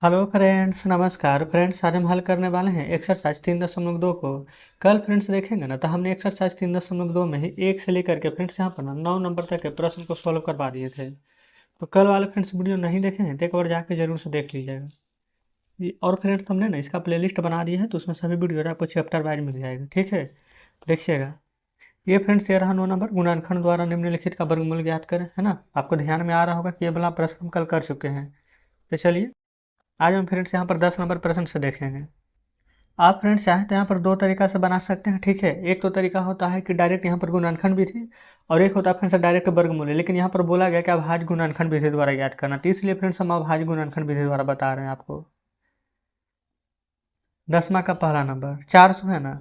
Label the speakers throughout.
Speaker 1: Hello friends, नमस्कार friends. आज हम हल करने वाले हैं एक्सरसाइज 3.2 को। कल फ्रेंड्स देखेंगे ना, तो हमने एक्सरसाइज 3.2 में ही 1 से लेकर के फ्रेंड्स यहाँ पर ना 9 नंबर तक के प्रश्न को सॉल्व करवा दिए थे। तो कल वाले फ्रेंड्स वीडियो नहीं देखे हैं तो एक बार जाके जरूर से देख लीजिएगा। और फ्रेंड्स हमने ना इसका प्लेलिस्ट बना दिया है, तो उसमें सभी वीडियो आपको चैप्टर वाइज मिल जाएगा। ठीक है, देखिएगा। ये फ्रेंड्स ये रहा 9 नंबर, गुणनखंड द्वारा निम्नलिखित का वर्गमूल ज्ञात करें, है ना। आपको ध्यान में आ रहा होगा कि ये वाला प्रश्न हम कल कर चुके हैं। तो चलिए आज हम फ्रेंड्स यहाँ पर 10 नंबर प्रश्न से देखेंगे। आप फ्रेंड्स चाहें तो यहाँ पर दो तरीका से बना सकते हैं। ठीक है, एक तो तरीका होता है कि डायरेक्ट यहाँ पर गुणनखंड विधि, और एक होता है फ्रेंड्स डायरेक्ट वर्गमूल। लेकिन यहाँ पर बोला गया कि अभाज्य गुणनखंड विधि द्वारा याद करना, तो इसलिए फ्रेंड्स हम अभाज्य गुणनखंड विधि द्वारा बता रहे हैं आपको। 10वां का पहला नंबर 400 है ना,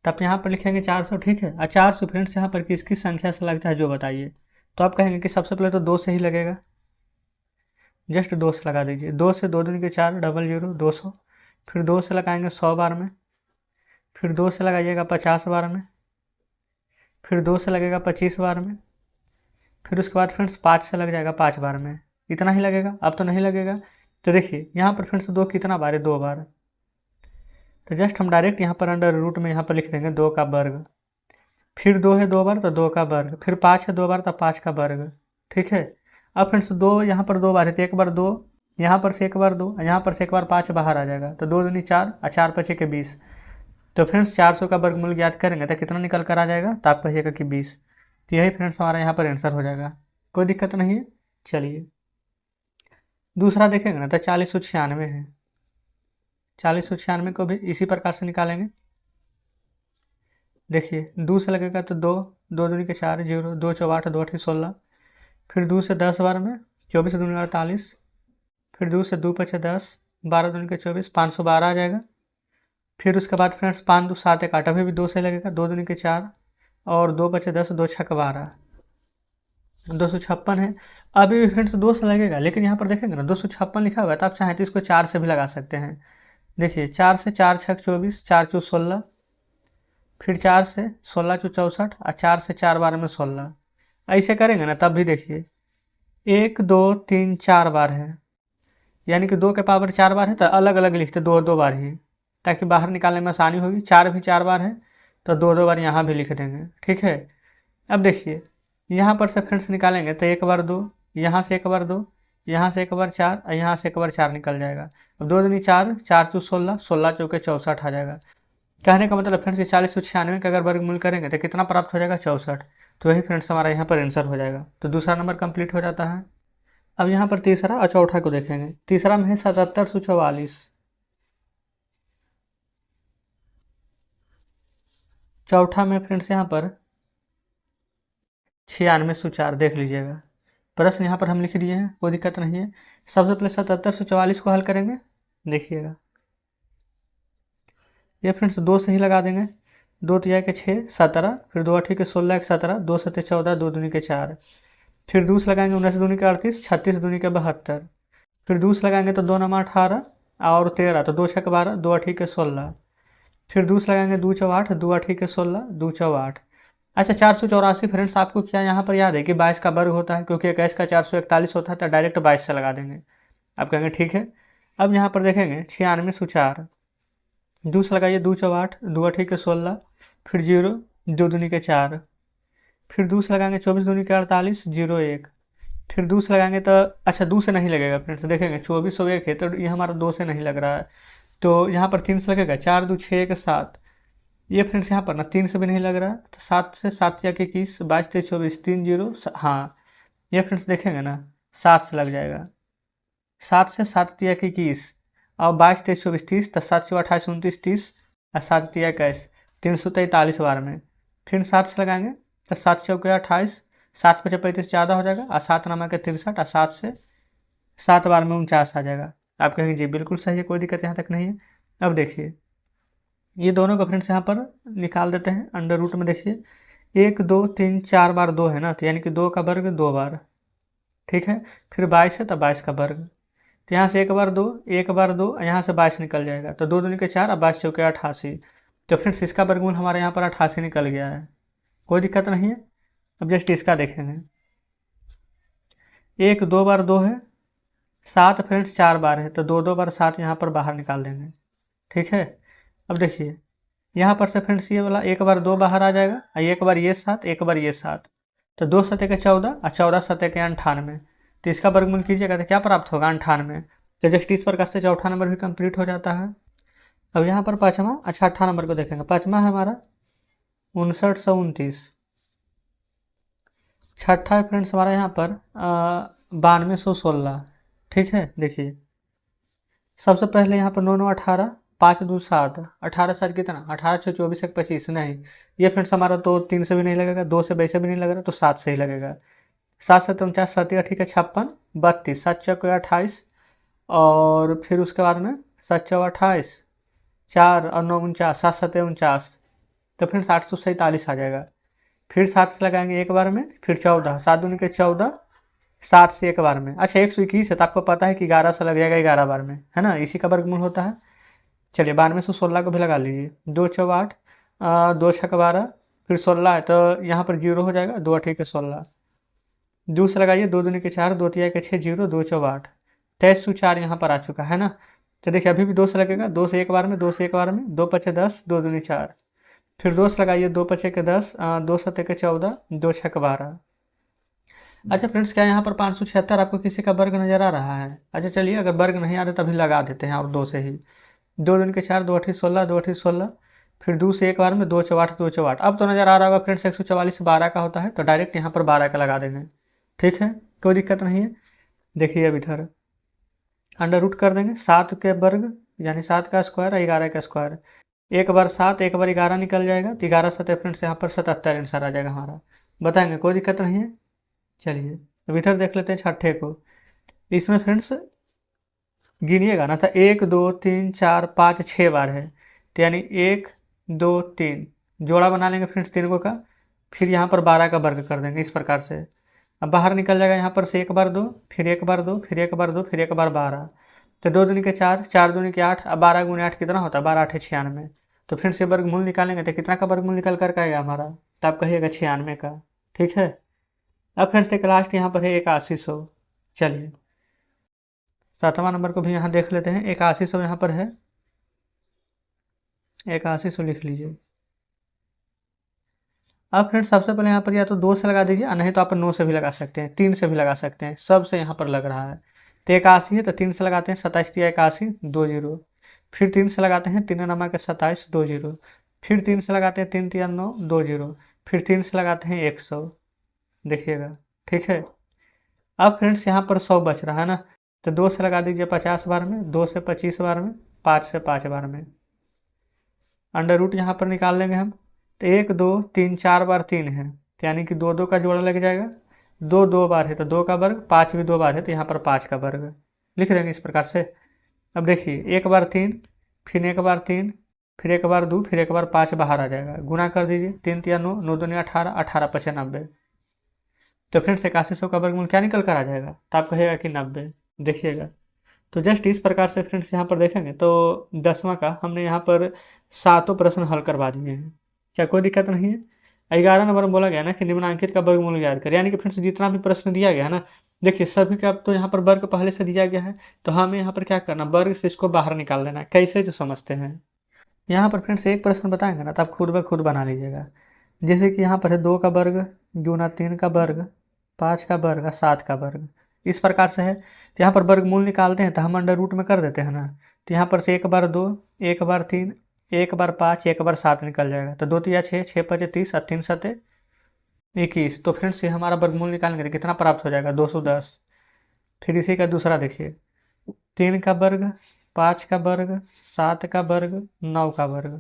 Speaker 1: तब यहाँ पर लिखेंगे 400। ठीक है, और 400 फ्रेंड्स यहाँ पर किस किस संख्या से लगता है जो बताइए। तो आप कहेंगे कि सबसे पहले तो 2 से ही लगेगा, जस्ट 2 से लगा दीजिए। 2 से 2 दूनी के 4, डबल 0 200। फिर 2 से लगाएंगे 100 बार में, फिर 2 से लगाइएगा 50 बार में, फिर 2 से लगेगा 25 बार में, फिर उसके बाद फ्रेंड्स 5 से लग जाएगा 5 बार में। इतना ही लगेगा, अब तो नहीं लगेगा। तो देखिए यहाँ पर फ्रेंड्स 2 कितना बार है, 2 बार। तो जस्ट हम डायरेक्ट यहाँ पर अंडर रूट में यहाँ पर लिख देंगे 2 का वर्ग। फिर 2 है 2 बार तो 2 का वर्ग, फिर 5 है 2 बार तो 5 का वर्ग। ठीक है, अब फ्रेंड्स 2 यहाँ पर 2 बार है तो एक बार 2, यहाँ पर से एक बार 2, यहाँ पर से एक बार 5 बाहर आ जाएगा। तो 2 दूनी 4 और 4 5 के 20। तो फ्रेंड्स 400 का वर्गमूल ज्ञात करेंगे तो कितना निकल कर आ जाएगा, तो आप कहिएगा कि 20। तो यही फ्रेंड्स हमारा यहाँ पर आंसर हो जाएगा, कोई दिक्कत नहीं है। चलिए दूसरा देखेंगे ना, तो 4096 है। 4096 को भी इसी प्रकार से निकालेंगे। देखिए 2 से लगेगा तो 2, 2 दूनी के 4 0, 2 चौ 8, 2 8 16। फिर 2 से 10 बार में, 24 दूनी 48। फिर 2 से 2 पचे 10, 12 दूनी के 24, 512 आ जाएगा। फिर उसके बाद फ्रेंड्स 5 2 7 1 8, अभी भी 2 से लगेगा, 2 दूनी के 4 और 2 पचे 10, 2 छक 12, 256 है। अभी भी फ्रेंड्स 2 से लगेगा, लेकिन यहाँ पर देखेंगे ना 256 लिखा हुआ है, तो आप चाहें तो इसको 4 से भी लगा सकते हैं। देखिए 4 से 4 छक 24, 4 चौ 16, फिर 4 से 16 चौ 64 और 4 से 4 बार में 16। ऐसे करेंगे ना तब भी देखिए 1 2 3 4 बार है, यानी कि 2 के पावर 4 बार है तो अलग अलग लिखते 2 2 बार ही, ताकि बाहर निकालने में आसानी होगी। 4 भी 4 बार है तो 2 2 बार यहाँ भी लिख देंगे। ठीक है, अब देखिए यहाँ पर से फ्रेंड्स निकालेंगे तो एक बार 2, यहाँ से एक बार 2, यहाँ से एक बार 4 और यहाँ से एक बार 4 निकल जाएगा। अब 2 दूनी 4, 4 चौ 16, 16 चौके 64 आ जाएगा। कहने का मतलब फ्रेंड्स कि 4096 का अगर वर्गमूल करेंगे तो कितना प्राप्त हो जाएगा, 64। तो वही फ्रेंड्स हमारा यहाँ पर आंसर हो जाएगा। तो दूसरा नंबर कंप्लीट हो जाता है। अब यहाँ पर तीसरा और चौथा को देखेंगे। तीसरा में है 7744, चौथा में फ्रेंड्स यहाँ पर 9604। देख लीजिएगा, प्रश्न यहाँ पर हम लिख दिए हैं, कोई दिक्कत नहीं है। सबसे पहले 7744 को हल करेंगे। देखिएगा ये फ्रेंड्स 2 से ही लगा देंगे। 2 तिया के 6 17, फिर 2 अठी के 16 एक 17, 2 सत्ते 14, 2 दूनी के 4। फिर 2 से लगाएंगे 19 दूनी के 38, 36 दूनी के 72। फिर 2 से लगाएंगे तो 2 नमा 18 और 13, तो 2 छक 12, 2 अठी के 16। फिर 2 से लगाएंगे 2 चौ 8, 2 अठी के 16, 2 चौ 8। अच्छा 484 फ्रेंड्स आपको क्या यहाँ पर याद है कि 22 का वर्ग होता है, क्योंकि 21 का 441 होता है, तो डायरेक्ट 22 से लगा देंगे। आप कहेंगे ठीक है। अब यहाँ पर देखेंगे 9604, 2 से लगाइए 2 चौ 8, 2 अठी के 16, फिर 0, 2 दूनी के 4। फिर 2 से लगाएंगे 24 दूनी के 48, 0 1। फिर 2 से लगाएंगे तो अच्छा 2 से नहीं लगेगा फ्रेंड्स, देखेंगे 24 1 है तो ये हमारा 2 से नहीं लग रहा है। तो यहाँ पर 3 से लगेगा, 4 2 6 1 7। ये फ्रेंड्स यहाँ पर ना 3 से भी नहीं लग रहा है, तो 7 से 7 या 21, 22 23 24, 3 0। हाँ ये फ्रेंड्स देखेंगे ना 7 से लग जाएगा। 7 से 7 तिया के 21 और 22 23 24 30, तो 7 चौ 28 29 30 और 7 तिया 21, 343 बार में। फिर 7 से लगाएंगे तो 7 चौके 28, 7 पचे 35 ज़्यादा हो जाएगा, और 7 नमा के 63, और 7 से 7 बार में 49 आ जाएगा। आप कहेंगे जी बिल्कुल सही है, कोई दिक्कत यहाँ तक नहीं है। अब देखिए ये दोनों को फ्रेंड्स यहाँ पर निकाल देते हैं अंडर रूट में। देखिए 1 2 3 4 बार 2 है ना, तो यानी कि 2 का वर्ग 2 बार। ठीक है, फिर 22 है तो 22 का वर्ग, तो यहाँ से एक बार 2, एक बार 2, यहाँ से 22 निकल जाएगा, तो 2 दूनी के 4 और 22 चौके 88। तो फ्रेंड्स इसका वर्गमूल हमारे यहाँ पर 88 निकल गया है, कोई दिक्कत नहीं है। अब जस्ट इसका देखेंगे 1 2 बार 2 है, 7 फ्रेंड्स 4 बार है, तो 2 बार 7 यहाँ पर बाहर निकाल देंगे। ठीक है, अब देखिए यहाँ पर से फ्रेंड्स ये वाला 1 बार 2 बाहर आ जाएगा, और 1 बार ये 7, 1 बार ये 7, तो 2 सतह के 14 और 14 सतह के 98। तो इसका वर्गमूल कीजिएगा तो क्या प्राप्त होगा, 98। तो जस्ट इस प्रकार से चौथा नंबर भी कंप्लीट हो जाता है। अब यहाँ पर पाँचवा, अच्छा 8 नंबर को देखेंगे। पाँचवा है हमारा 5929। छठा है फ्रेंड्स हमारा यहाँ पर 9216। ठीक है, देखिए सबसे पहले यहाँ पर 9 9 18, 5 2 7, 18 7 कितना, 18 6 24 1 25 नहीं, ये फ्रेंड्स हमारा तो 3 से भी नहीं लगेगा, 2 से वैसे भी नहीं लगेगा, तो 7 से ही लगेगा। 7 7 49, 7 ठीक है 56, 32, 7 चौक 28, और फिर उसके बाद में 7 चौक 28, 4 और 9 49, 7 7 49, तो फ्रेंड्स 847 आ जाएगा। फिर 7 से लगाएंगे एक बार में, फिर 14, 7 दूनी के 14, 7 से एक बार में, अच्छा 121 है, तो आपको पता है कि 11 से लग जाएगा 11 बार में, है ना, इसी का वर्गमूल होता है। चलिए 9216 को भी लगा लीजिए। 2 चौक 8, 2 छक 12, फिर 16 है, तो यहाँ पर 0 हो जाएगा, 2 8 के 16, 2 से लगाइए, 2 दूनी के 4, 2 तिया के 6, 0, 2 चौक 8, 2304 यहाँ पर आ चुका है ना। तो देखिए अभी भी 2 से लगेगा, 2 से एक बार में, 2 से एक बार में, 2 पचे 10, 2 दूनी 4, फिर 2 से लगाइए, 2 पचे के 10, 2 सत्ते के 14, 2 छक 12। अच्छा फ्रेंड्स, क्या यहाँ पर 576 आपको किसी का वर्ग नजर आ रहा है? अच्छा चलिए, अगर वर्ग नहीं आ रहा तभी लगा देते हैं, और 2 से ही। 2 दूनी के 4, 2 8 16, 2 8 16, फिर 2 से एक बार में, 2 चौक 8, 2 चौक 8। अब तो नज़र आ रहा होगा फ्रेंड्स 144 12 का होता है, तो डायरेक्ट यहाँ पर 12 का लगा देंगे। ठीक है, कोई दिक्कत नहीं है। देखिए अब इधर अंडर रूट कर देंगे, 7 के वर्ग यानी 7 का स्क्वायर और 11 का स्क्वायर। 1 बार 7, 1 बार 11 निकल जाएगा, तो 11 7 फ्रेंड्स यहाँ पर 77 आंसर आ जाएगा हमारा। बताएंगे, कोई दिक्कत नहीं है। चलिए अब इधर देख लेते हैं छठे को। इसमें फ्रेंड्स गिनिएगा ना, तो 1 2 3 4 5 6 बार है, तो यानी 1 2 3 जोड़ा बना लेंगे फ्रेंड्स 3 को का, फिर यहाँ पर 12 का वर्ग कर देंगे इस प्रकार से। अब बाहर निकल जाएगा यहाँ पर से 1 बार 2, फिर 1 बार 2, फिर 1 बार 2, फिर 1 बार 12, तो 2 दूनी के 4, 4 दूनी के 8, अब 12 गुने 8 कितना होता है, 12 8 96। तो फिर से वर्गमूल निकालेंगे तो कितना का वर्गमूल निकल कर आएगा हमारा, तो आप कहिएगा 96 का। ठीक है, अब फिर से लास्ट यहाँ पर है 8100। चलिए 7वां नंबर को भी यहाँ देख लेते हैं। 8100 यहाँ पर है, 8100 लिख लीजिए। अब फ्रेंड्स सबसे पहले यहाँ पर या तो 2 से लगा दीजिए, नहीं तो आप 9 से भी लगा सकते हैं, 3 से भी लगा सकते हैं, सबसे यहाँ पर लग रहा है। तो 81 है, तो 3 से लगाते हैं, 27 तिया 81, 2 0, फिर 3 से लगाते हैं, 3 नमा के 27, 2 0, फिर 3 से लगाते हैं, 3 तिया 9, 2 0, फिर 3 से लगाते हैं 100। देखिएगा, ठीक है। अब फ्रेंड्स यहाँ पर 100 बच रहा है ना, तो 2 से लगा दीजिए 50 बार में, 2 से 25 बार में, 5 से 5 बार में। अंडर रूट यहाँ पर निकाल लेंगे हम, तो 1 2 3 4 बार 3 है, तो यानी कि 2 2 का जोड़ा लग जाएगा, 2 2 बार है तो 2 का वर्ग, 5 भी 2 बार है तो यहाँ पर 5 का वर्ग लिख देंगे इस प्रकार से। अब देखिए 1 बार 3, फिर 1 बार 3, फिर 1 बार 2, फिर 1 बार 5 बाहर आ जाएगा, गुना कर दीजिए, 3 तिया 9, 9 दूनी 18, 18 पचे 90। तो फ्रेंड्स 8100 का वर्गमूल क्या निकल कर आ जाएगा, तो आप कहेगा कि 90। देखिएगा, तो जस्ट इस प्रकार से फ्रेंड्स यहाँ पर देखेंगे तो 10वां का हमने यहाँ पर 7 प्रश्न हल करवा दिए हैं। क्या कोई दिक्कत नहीं है। 11 नंबर में बोला गया ना कि निम्नांकित का वर्गमूल ज्ञात करें, यानी कि फ्रेंड्स जितना भी प्रश्न दिया गया है ना, देखिए सभी का तो यहाँ पर वर्ग पहले से दिया गया है, तो हमें यहाँ पर क्या करना, वर्ग से इसको बाहर निकाल देना है। कैसे, जो समझते हैं। यहाँ पर फ्रेंड्स एक प्रश्न बताएंगे ना, तो आप खुद ब खुद बना लीजिएगा। जैसे कि यहाँ पर है 2 का वर्ग गुना 3 का वर्ग, 5 का वर्ग और 7 का वर्ग, इस प्रकार से है। तो यहाँ पर वर्गमूल निकालते हैं तो हम अंडर रूट में कर देते हैं ना, तो यहाँ पर से 1 बार 2, 1 बार 3, 1 बार 5, 1 बार 7 निकल जाएगा, तो 2 तिया 6, 6 पचे 30 और 3 सते 21। तो फ्रेंड्स ये हमारा वर्गमूल निकालेंगे तो कितना प्राप्त हो जाएगा, 210। फिर इसी का दूसरा देखिए, 3 का वर्ग, 5 का वर्ग, 7 का वर्ग, 9 का वर्ग,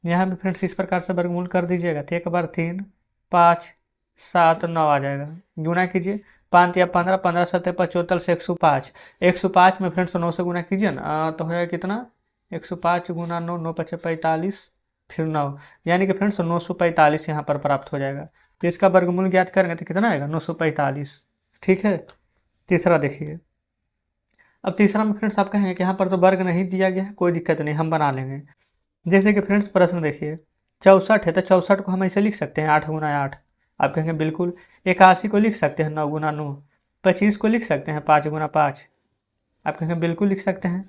Speaker 1: यहाँ भी फ्रेंड्स इस प्रकार से वर्गमूल कर दीजिएगा, तो 1 बार 3, 5 7 9 आ जाएगा, गुना कीजिए, 5 या 15, 15 सत्ते 75 से 105, 105 में फ्रेंड्स 9 से गुना कीजिए ना, तो हो जाएगा कितना, 105 गुना 9, 9 पचे 45, फिर 9, यानी कि फ्रेंड्स 945 यहाँ पर प्राप्त हो जाएगा। तो इसका वर्गमूल ज्ञात करेंगे तो कितना आएगा, 945। ठीक है, तीसरा देखिए। अब तीसरा में फ्रेंड्स आप कहेंगे कि यहाँ पर तो वर्ग नहीं दिया गया है, कोई दिक्कत नहीं, हम बना लेंगे। जैसे कि फ्रेंड्स प्रश्न देखिए, 64 है, तो 64 को हम ऐसे लिख सकते हैं 8 गुना 8, आप कहेंगे बिल्कुल। 81 को लिख सकते हैं 9 गुना 9, 25 को लिख सकते हैं 5 गुना 5, आप कहेंगे बिल्कुल लिख सकते हैं।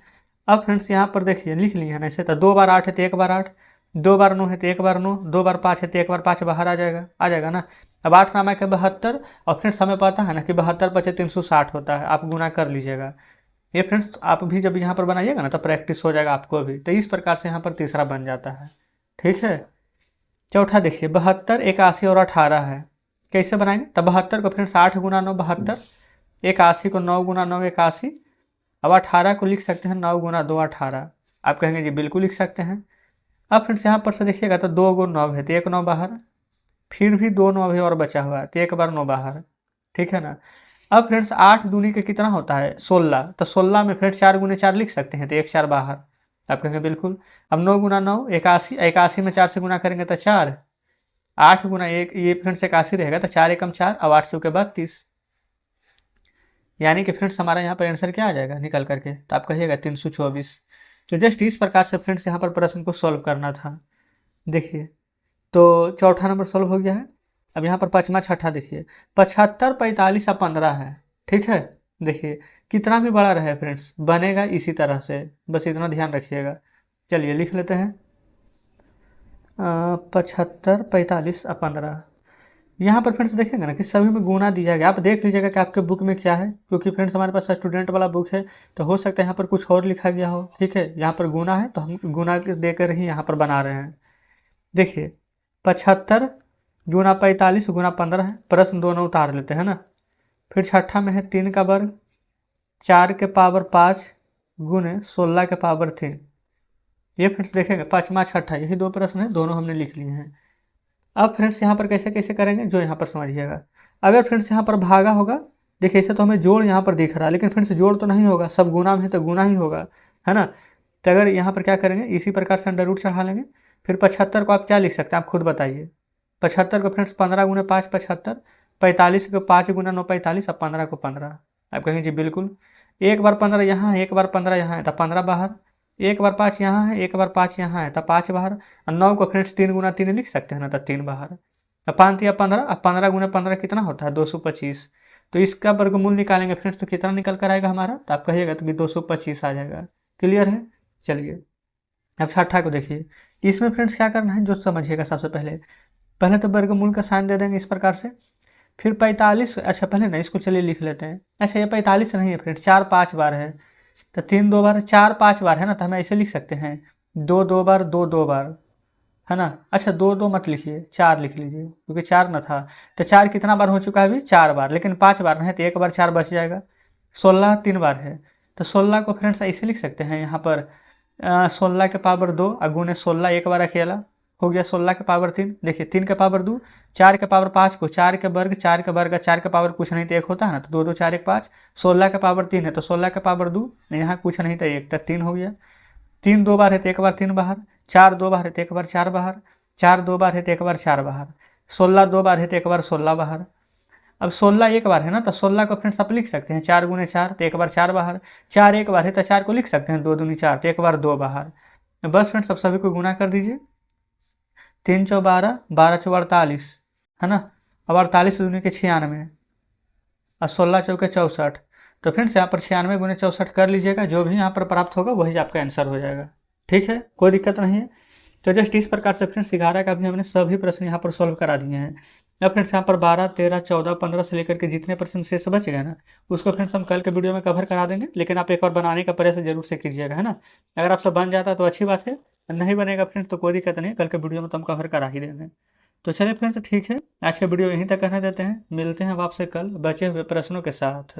Speaker 1: अब फ्रेंड्स यहाँ पर देखिए लिख लिए ना, ऐसे तो 2 बार 8 है तो 1 बार 8, 2 बार 9 है तो 1 बार 9, 2 बार 5 है तो 1 बार 5 बाहर आ जाएगा ना। अब 8 नामा के 72, और फ्रेंड्स हमें पता है ना कि 72 × 360 होता है, आप गुना कर लीजिएगा। ये फ्रेंड्स आप भी जब यहाँ पर बनाइएगा ना तो प्रैक्टिस हो जाएगा आपको भी। तो इस प्रकार से यहाँ पर तीसरा बन जाता है। ठीक है। चौथा देखिए 72, 81 और 18 है, कैसे बनाएंगे? तब 72 को फ्रेंड्स 8 गुना 9 72, 81 को 9 गुना 9 81, अब 18 को लिख सकते हैं 9 गुना 2 18। आप कहेंगे जी बिल्कुल लिख सकते हैं। अब फ्रेंड्स यहाँ पर से देखिएगा तो 2 गुण 9 है तो 1 9 बाहर, फिर भी 2 9 है और बचा हुआ है तो 1 बार 9 बाहर। ठीक है ना। अब फ्रेंड्स 8 दूनी के कितना होता है 16, तो 16 में फ्रेंड्स 4 गुने 4 लिख सकते हैं तो 1 4 बाहर। आप कहेंगे बिल्कुल। अब 9 गुना 9 81, 81 में 4 से गुना करेंगे तो 4, 8 गुना 1 ये फ्रेंड्स 81 रहेगा तो 4 एकम 4, अब 8 के बाद 30, यानी कि फ्रेंड्स हमारा यहाँ पर आंसर क्या आ जाएगा निकल करके, तो आप कहिएगा 324। तो जस्ट इस प्रकार से फ्रेंड्स यहाँ पर प्रश्न को सॉल्व करना था। देखिए तो चौथा नंबर सॉल्व हो गया है। अब यहाँ पर पाँचवा छठा देखिए 75 45 और 15 है। ठीक है। देखिए कितना भी बड़ा रहे फ्रेंड्स बनेगा इसी तरह से, बस इतना ध्यान रखिएगा। चलिए लिख लेते हैं 75 45 और 15। यहाँ पर फ्रेंड्स देखेंगे ना कि सभी में गुना दिया गया, आप देख लीजिएगा कि आपके बुक में क्या है, क्योंकि फ्रेंड्स हमारे पास स्टूडेंट वाला बुक है तो हो सकता है यहाँ पर कुछ और लिखा गया हो। ठीक है। यहाँ पर गुना है तो हम गुना देकर ही यहाँ पर बना रहे हैं। देखिए 75 गुना 45 गुना 15 है, प्रश्न दोनों उतार लेते हैं ना। फिर छठा में है 3 का वर्ग 4 के पावर 5 गुने 16 के पावर 3। ये फ्रेंड्स देखेंगे पाँचवा छठा यही दो प्रश्न है, दोनों हमने लिख लिए हैं। अब फ्रेंड्स यहाँ पर कैसे कैसे करेंगे जो यहाँ पर समझिएगा। अगर फ्रेंड्स यहाँ पर भागा होगा, देखिए ऐसे तो हमें जोड़ यहाँ पर दिख रहा है, लेकिन फ्रेंड्स जोड़ तो नहीं होगा, सब गुना में है तो गुना ही होगा, है ना। तो अगर यहाँ पर क्या करेंगे इसी प्रकार से अंडर रूट चढ़ा लेंगे। फिर 75 को आप क्या लिख सकते हैं आप खुद बताइए। 75 को फ्रेंड्स 15 गुना 5 75, 45 को 5 गुना 9 45 और 15 को 15। आप कहेंगे जी बिल्कुल। एक बार 15 यहाँ है, एक बार 15 यहाँ है तो 15 बाहर, एक बार 5 यहाँ है, एक बार 5 यहाँ है तो 5 बाहर, और 9 को फ्रेंड्स 3 गुना 3 लिख सकते हैं ना तो 3 बाहर। अब 5 या 15, अब 15 गुना 15 कितना होता है 225। तो इसका वर्गमूल निकालेंगे फ्रेंड्स तो कितना निकल कर आएगा हमारा, तो आप कहिएगा तो कि 225 आ जाएगा। क्लियर है। चलिए अब छठा को देखिए, इसमें फ्रेंड्स क्या करना है जो समझिएगा। सबसे पहले तो वर्गमूल का साइन दे देंगे इस प्रकार से। फिर 45, अच्छा पहले ना इसको चलिए लिख लेते हैं। अच्छा ये 45 नहीं है फ्रेंड्स, 4 5 बार है, तो 3 2 बार 4 5 बार है ना, तो हमें ऐसे लिख सकते हैं 2 2 बार 2 2 बार, है ना। अच्छा 2 2 मत लिखिए, 4 लिख लीजिए, क्योंकि 4 न था। तो 4 कितना बार हो चुका है अभी 4 बार, लेकिन 5 बार नहीं है तो 1 बार 4 बच जाएगा। 16 3 बार है, तो 16 को फ्रेंड्स ऐसे लिख सकते हैं यहाँ पर 16 के पावर 2 गुने 16 एक बार अकेला हो गया 16 के पावर 3। देखिए 3 के पावर 2, 4 के पावर 5 को 4 के वर्ग 4 के वर्ग 4 के पावर कुछ नहीं तो 1 होता है ना, तो 2 2 4 1 5। 16 के पावर 3 है तो 16 के पावर 2, यहाँ कुछ नहीं तो 1 तक 3 हो गया। 3 2 बार है तो 1 बार 3 बाहर, 4 2 बार है तो 1 बार 4 बाहर, 4 2 बार है तो 1 बार 4 बाहर, 16 2 बार है तो 1 बार 16 बाहर। अब 16 एक बार है ना, तो 16 को फ्रेंड्स आप लिख सकते हैं 4 गुने 4 तो 1 बार 4 बाहर, 4 एक बार है तो 4 को लिख सकते हैं 2 दूनी 4 तो 1 बार 2 बाहर। बस फ्रेंड्स अब सभी को गुना कर दीजिए। 3 चौ 12, 12 चौ 48, है ना। अब 48 दूनी के 96 और 16 चौके 64। तो फ्रेंड्स यहाँ पर 96 गुने 64 कर लीजिएगा, जो भी यहाँ पर प्राप्त होगा वही आपका आंसर हो जाएगा। ठीक है, कोई दिक्कत नहीं है। तो जस्ट इस प्रकार से फ्रेंड्स 11 का भी हमने सभी प्रश्न यहाँ पर सॉल्व करा दिए हैं। अब फ्रेंड्स यहाँ पर 12 13 14 15 से लेकर के जितने प्रश्न शेष बच गए ना, उसको फ्रेंड्स हम कल के वीडियो में कवर करा देंगे, लेकिन आप एक बार बनाने का प्रयास जरूर से कीजिएगा, है ना। अगर आपसे बन जाता है तो अच्छी बात है, नहीं बनेगा फ्रेंड्स तो कोई दिक्कत नहीं, कल के वीडियो में तो हम कवर करा ही देंगे। तो चलिए फ्रेंड्स ठीक है, आज का वीडियो यहीं तक करने देते हैं, मिलते हैं अब आपसे कल बचे हुए प्रश्नों के साथ।